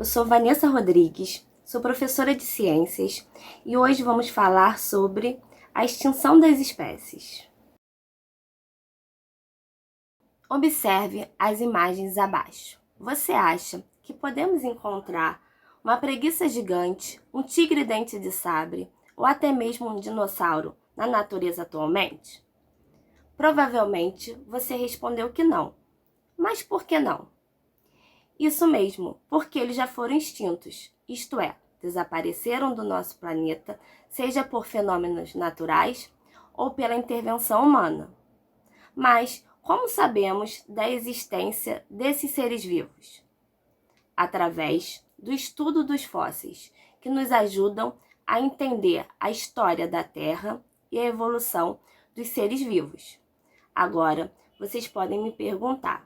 Eu sou Vanessa Rodrigues, sou professora de ciências e hoje vamos falar sobre a extinção das espécies. Observe as imagens abaixo. Você acha que podemos encontrar uma preguiça gigante, um tigre-dente de sabre ou até mesmo um dinossauro na natureza atualmente? Provavelmente você respondeu que não. Mas por que não? Isso mesmo, porque eles já foram extintos, isto é, desapareceram do nosso planeta, seja por fenômenos naturais ou pela intervenção humana. Mas como sabemos da existência desses seres vivos? Através do estudo dos fósseis, que nos ajudam a entender a história da Terra e a evolução dos seres vivos. Agora, vocês podem me perguntar: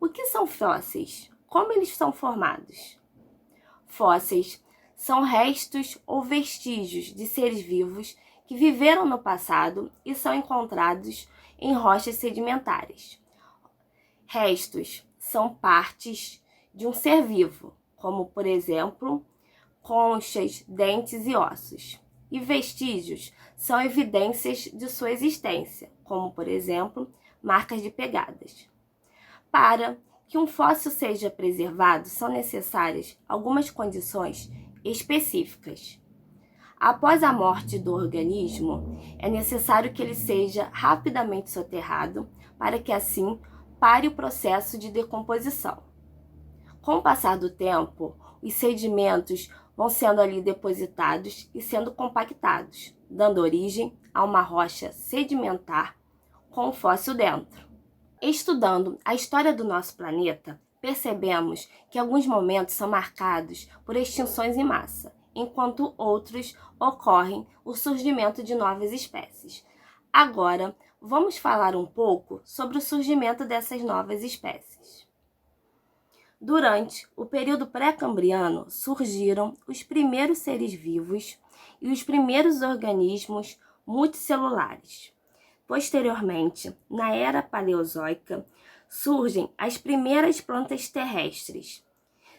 o que são fósseis? Como eles são formados? Fósseis são restos ou vestígios de seres vivos que viveram no passado e são encontrados em rochas sedimentares. Restos são partes de um ser vivo, como, por exemplo, conchas, dentes e ossos. E vestígios são evidências de sua existência, como, por exemplo, marcas de pegadas. Para que um fóssil seja preservado, são necessárias algumas condições específicas. Após a morte do organismo, é necessário que ele seja rapidamente soterrado para que assim pare o processo de decomposição. Com o passar do tempo, os sedimentos vão sendo ali depositados e sendo compactados, dando origem a uma rocha sedimentar com um fóssil dentro. Estudando a história do nosso planeta, percebemos que alguns momentos são marcados por extinções em massa, enquanto outros ocorrem o surgimento de novas espécies. Agora, vamos falar um pouco sobre o surgimento dessas novas espécies. Durante o período pré-cambriano, surgiram os primeiros seres vivos e os primeiros organismos multicelulares. Posteriormente, na Era Paleozoica, surgem as primeiras plantas terrestres.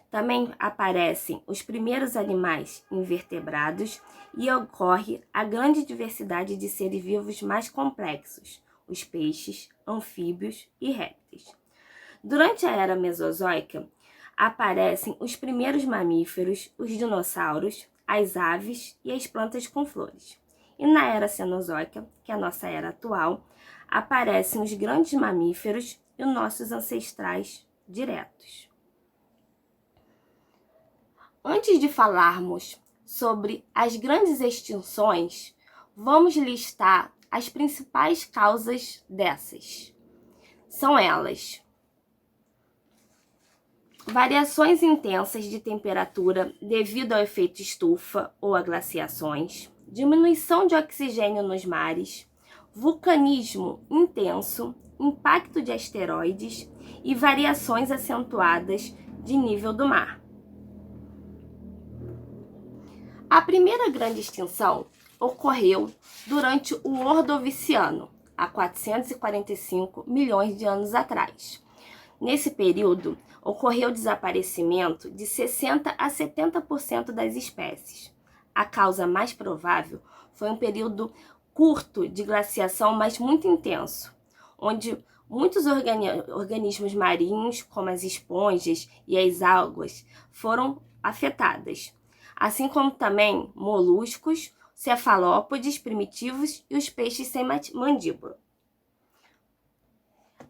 Também aparecem os primeiros animais invertebrados e ocorre a grande diversidade de seres vivos mais complexos, os peixes, anfíbios e répteis. Durante a Era Mesozoica, aparecem os primeiros mamíferos, os dinossauros, as aves e as plantas com flores. E na Era Cenozoica, que é a nossa era atual, aparecem os grandes mamíferos e os nossos ancestrais diretos. Antes de falarmos sobre as grandes extinções, vamos listar as principais causas dessas. São elas: variações intensas de temperatura devido ao efeito estufa ou a glaciações, diminuição de oxigênio nos mares, vulcanismo intenso, impacto de asteroides e variações acentuadas de nível do mar. A primeira grande extinção ocorreu durante o Ordoviciano, há 445 milhões de anos atrás. Nesse período, ocorreu o desaparecimento de 60% a 70% das espécies. A causa mais provável foi um período curto de glaciação, mas muito intenso, onde muitos organismos marinhos, como as esponjas e as algas, foram afetadas, assim como também moluscos, cefalópodes primitivos e os peixes sem mandíbula.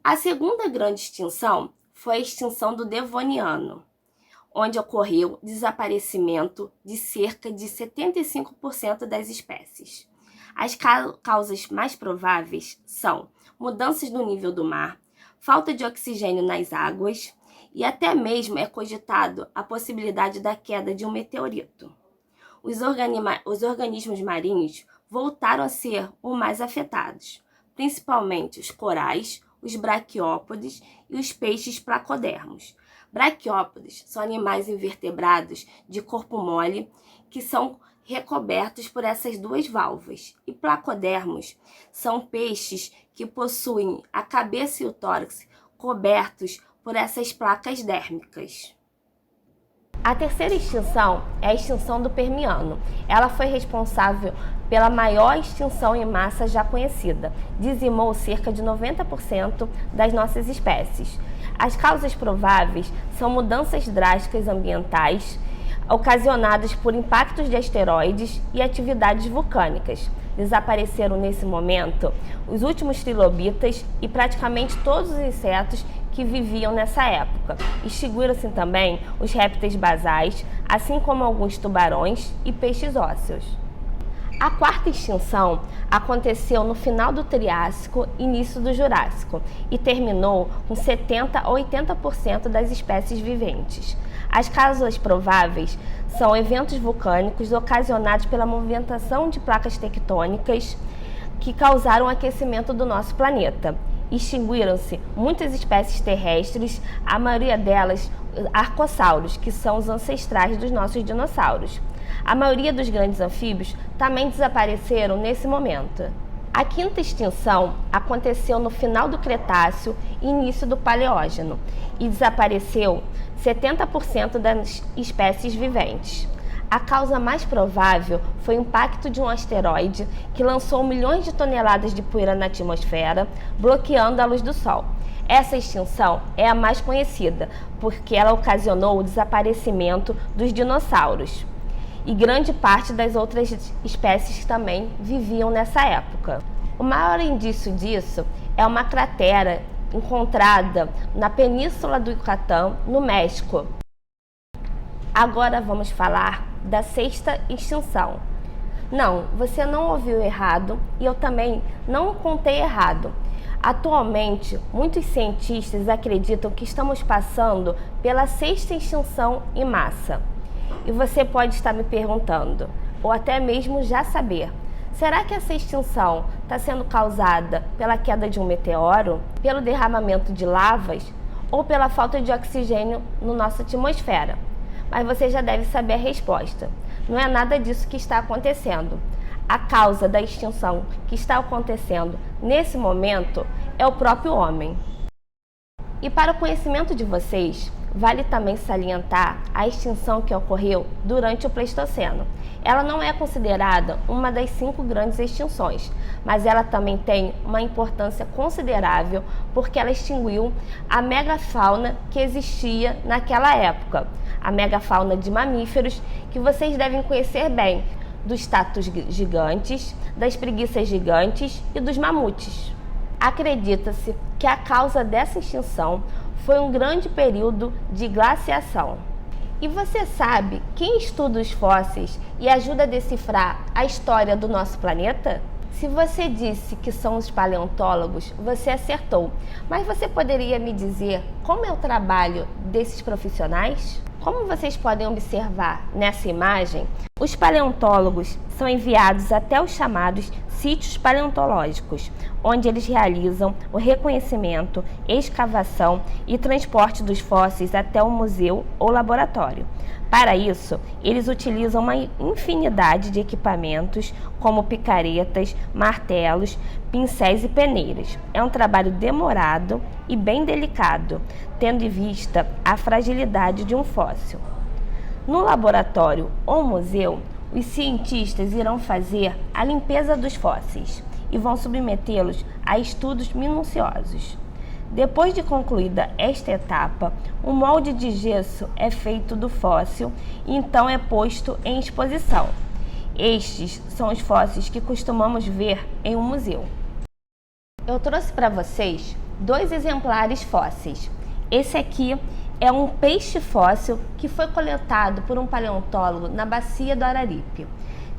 A segunda grande extinção foi a extinção do Devoniano, onde ocorreu desaparecimento de cerca de 75% das espécies. As causas mais prováveis são mudanças no nível do mar, falta de oxigênio nas águas e até mesmo é cogitado a possibilidade da queda de um meteorito. Os organismos marinhos voltaram a ser os mais afetados, principalmente os corais, os braquiópodes e os peixes placodermos. Braquiópodes são animais invertebrados de corpo mole que são recobertos por essas duas válvulas. E placodermos são peixes que possuem a cabeça e o tórax cobertos por essas placas dérmicas. A terceira extinção é a extinção do Permiano. Ela foi responsável pela maior extinção em massa já conhecida. Dizimou cerca de 90% das nossas espécies. As causas prováveis são mudanças drásticas ambientais ocasionadas por impactos de asteroides e atividades vulcânicas. Desapareceram nesse momento os últimos trilobitas e praticamente todos os insetos que viviam nessa época. Extinguiram-se também os répteis basais, assim como alguns tubarões e peixes ósseos. A quarta extinção aconteceu no final do Triássico e início do Jurássico e terminou com 70 a 80% das espécies viventes. As causas prováveis são eventos vulcânicos ocasionados pela movimentação de placas tectônicas que causaram o aquecimento do nosso planeta. Extinguiram-se muitas espécies terrestres, a maioria delas arcossauros, que são os ancestrais dos nossos dinossauros. A maioria dos grandes anfíbios também desapareceram nesse momento. A quinta extinção aconteceu no final do Cretáceo e início do Paleógeno e desapareceu 70% das espécies viventes. A causa mais provável foi o impacto de um asteroide que lançou milhões de toneladas de poeira na atmosfera, bloqueando a luz do Sol. Essa extinção é a mais conhecida, porque ela ocasionou o desaparecimento dos dinossauros. E grande parte das outras espécies também viviam nessa época. O maior indício disso é uma cratera encontrada na Península do Yucatán, no México. Agora vamos falar da sexta extinção. Não, você não ouviu errado e eu também não contei errado. Atualmente, muitos cientistas acreditam que estamos passando pela sexta extinção em massa. E você pode estar me perguntando, ou até mesmo já saber, será que essa extinção está sendo causada pela queda de um meteoro, pelo derramamento de lavas ou pela falta de oxigênio na nossa atmosfera? Mas você já deve saber a resposta. Não é nada disso que está acontecendo. A causa da extinção que está acontecendo nesse momento é o próprio homem. E para o conhecimento de vocês, vale também salientar a extinção que ocorreu durante o Pleistoceno. Ela não é considerada uma das 5 grandes extinções, mas ela também tem uma importância considerável porque ela extinguiu a megafauna que existia naquela época. A megafauna de mamíferos que vocês devem conhecer bem, dos tatus gigantes, das preguiças gigantes e dos mamutes. Acredita-se que a causa dessa extinção foi um grande período de glaciação. E você sabe quem estuda os fósseis e ajuda a decifrar a história do nosso planeta? Se você disse que são os paleontólogos, você acertou. Mas você poderia me dizer como é o trabalho desses profissionais? Como vocês podem observar nessa imagem, os paleontólogos são enviados até os chamados sítios paleontológicos, onde eles realizam o reconhecimento, escavação e transporte dos fósseis até o museu ou laboratório. Para isso, eles utilizam uma infinidade de equipamentos, como picaretas, martelos, pincéis e peneiras. É um trabalho demorado e bem delicado, tendo em vista a fragilidade de um fóssil. No laboratório ou museu, os cientistas irão fazer a limpeza dos fósseis e vão submetê-los a estudos minuciosos. Depois de concluída esta etapa, um molde de gesso é feito do fóssil e então é posto em exposição. Estes são os fósseis que costumamos ver em um museu. Eu trouxe para vocês 2 exemplares fósseis. Esse aqui é um peixe fóssil que foi coletado por um paleontólogo na bacia do Araripe.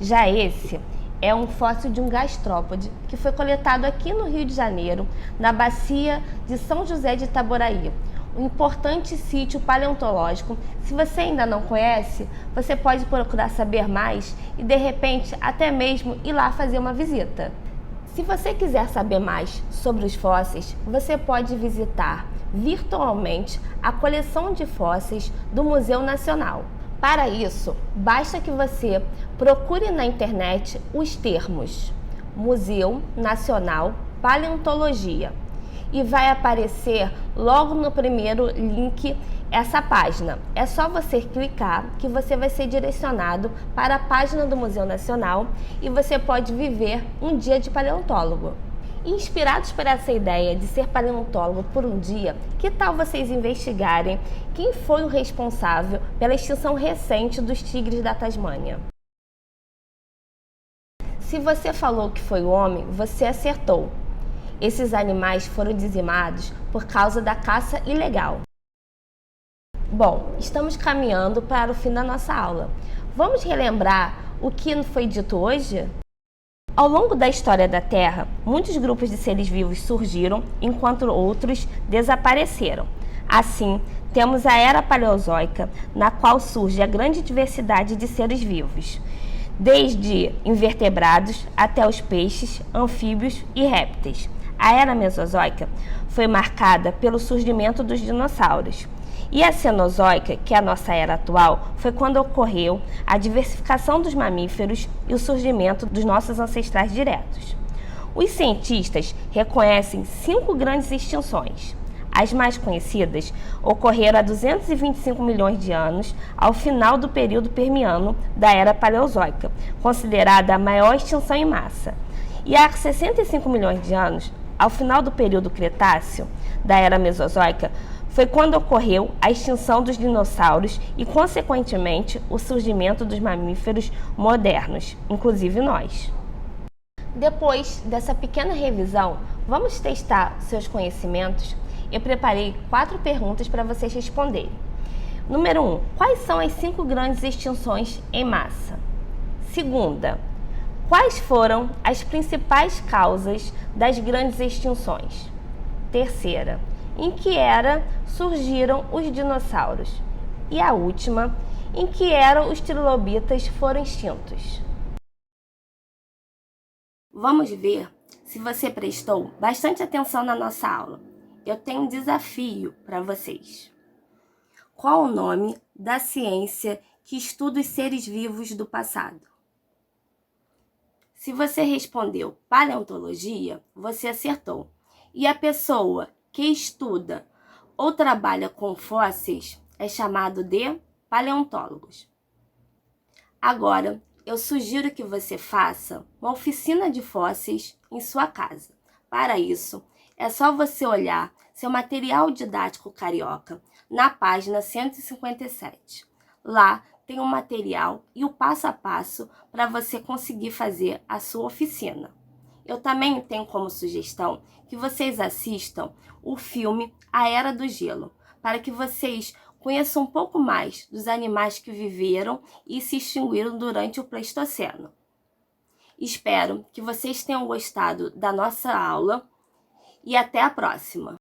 Já esse é um fóssil de um gastrópode que foi coletado aqui no Rio de Janeiro, na bacia de São José de Itaboraí, um importante sítio paleontológico. Se você ainda não conhece, você pode procurar saber mais e, de repente, até mesmo ir lá fazer uma visita. Se você quiser saber mais sobre os fósseis, você pode visitar virtualmente a coleção de fósseis do Museu Nacional. Para isso, basta que você procure na internet os termos Museu Nacional Paleontologia e vai aparecer logo no primeiro link essa página. É só você clicar que você vai ser direcionado para a página do Museu Nacional e você pode viver um dia de paleontólogo. Inspirados por essa ideia de ser paleontólogo por um dia, que tal vocês investigarem quem foi o responsável pela extinção recente dos tigres da Tasmânia? Se você falou que foi o homem, você acertou. Esses animais foram dizimados por causa da caça ilegal. Bom, estamos caminhando para o fim da nossa aula. Vamos relembrar o que foi dito hoje? Ao longo da história da Terra, muitos grupos de seres vivos surgiram, enquanto outros desapareceram. Assim, temos a Era Paleozoica, na qual surge a grande diversidade de seres vivos, desde invertebrados até os peixes, anfíbios e répteis. A Era Mesozoica foi marcada pelo surgimento dos dinossauros. E a Cenozoica, que é a nossa era atual, foi quando ocorreu a diversificação dos mamíferos e o surgimento dos nossos ancestrais diretos. Os cientistas reconhecem 5 grandes extinções. As mais conhecidas ocorreram há 225 milhões de anos, ao final do período Permiano da Era Paleozoica, considerada a maior extinção em massa. E há 65 milhões de anos, ao final do período Cretáceo da Era Mesozoica, foi quando ocorreu a extinção dos dinossauros e, consequentemente, o surgimento dos mamíferos modernos, inclusive nós. Depois dessa pequena revisão, vamos testar seus conhecimentos? Eu preparei 4 perguntas para vocês responderem. Número 1. Quais são as 5 grandes extinções em massa? Segunda. Quais foram as principais causas das grandes extinções? Terceira. Em que era surgiram os dinossauros? E a última, em que era os trilobitas foram extintos? Vamos ver se você prestou bastante atenção na nossa aula. Eu tenho um desafio para vocês. Qual o nome da ciência que estuda os seres vivos do passado? Se você respondeu paleontologia, você acertou. E a pessoa que estuda ou trabalha com fósseis é chamado de paleontólogos. Agora, eu sugiro que você faça uma oficina de fósseis em sua casa. Para isso, é só você olhar seu material didático carioca na página 157. Lá tem um material e o passo a passo para você conseguir fazer a sua oficina. Eu também tenho como sugestão que vocês assistam o filme A Era do Gelo, para que vocês conheçam um pouco mais dos animais que viveram e se extinguiram durante o Pleistoceno. Espero que vocês tenham gostado da nossa aula e até a próxima!